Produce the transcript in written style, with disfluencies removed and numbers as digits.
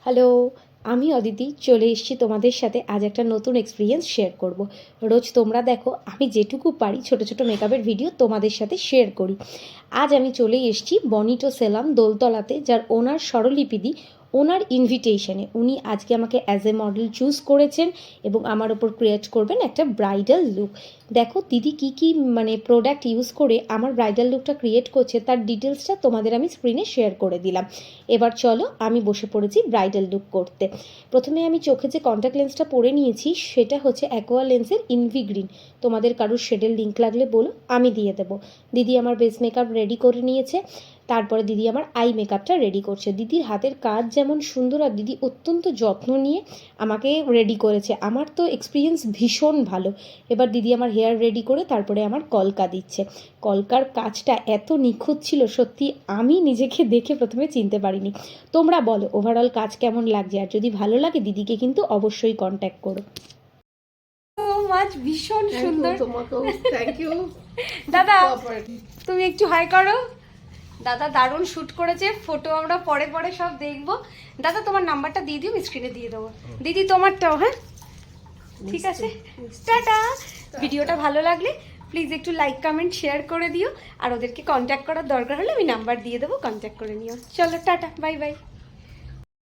Hello, আমি অদিতি চলে এসেছি তোমাদের সাথে আজ একটা নতুন এক্সপিরিয়েন্স শেয়ার করব। রোজ তোমরা দেখো আমি যেটুকু পারি ছোট ছোট মেকআপের ভিডিও তোমাদের সাথে শেয়ার করি। আজ আমি চলে এসেছি বনিটো সেলাম দোলতলাতে, যার ওনার স্বরলিপিদি, ওনার ইনভিটেশনে উনি আজকে আমাকে অ্যাজ এ মডেল চুজ করেছেন এবং আমার ওপর ক্রিয়েট করবেন একটা ব্রাইডাল লুক। দেখো দিদি কি কি প্রোডাক্ট ইউজ করে আমার ব্রাইডাল লুকটা ক্রিয়েট করছে তার ডিটেলসটা তোমাদের আমি স্ক্রিনে শেয়ার করে দিলাম। এবার চলো আমি বসে পড়েছি ব্রাইডাল লুক করতে। প্রথমে আমি চোখে যে কন্ট্যাক্ট লেন্সটা পরে নিয়েছি সেটা হচ্ছে অ্যাকোয়া লেন্সের ইনভি গ্রিন। তোমাদের কারোর শেডের লিঙ্ক লাগলে বলো, আমি দিয়ে দেবো। দিদি আমার বেস মেকআপ রেডি করে নিয়েছে, তারপরে দিদি আমার আই মেকআপটা রেডি করছে। দিদির হাতের কাজ যেমন সুন্দর আর দিদি অত্যন্ত যত্ন নিয়ে আমাকে রেডি করেছে। আমার তো এক্সপিরিয়েন্স ভীষণ ভালো। এবার দিদি আমার হেয়ার রেডি করে তারপরে আমার কলকা দিচ্ছে। কলকার কাজটা এত নিখুঁত ছিল, সত্যি আমি নিজেকে দেখে প্রথমে চিনতে পারিনি। তোমরা বলো ওভারঅল কাজ কেমন লাগছে, আর যদি ভালো লাগে দিদিকে কিন্তু অবশ্যই কন্ট্যাক্ট করো। ভীষণ সুন্দর। থ্যাংক ইউ দাদা তুমি একটু হাই করো। দাদা দারুণ শ্যুট করেছে, ফটো আমরা পরে পরে সব দেখবো। দাদা তোমার নাম্বারটা দিয়ে দিও, স্ক্রিনে দিয়ে দেবো। দিদি তোমারটাও, হ্যাঁ ঠিক আছে, টাটা। ভিডিওটা ভালো লাগলে প্লিজ একটু লাইক কমেন্ট শেয়ার করে দিও, আর ওদেরকে কন্ট্যাক্ট করার দরকার হলে আমি নাম্বার দিয়ে দেবো, কন্ট্যাক্ট করে নিও। চলো টাটা, বাই বাই।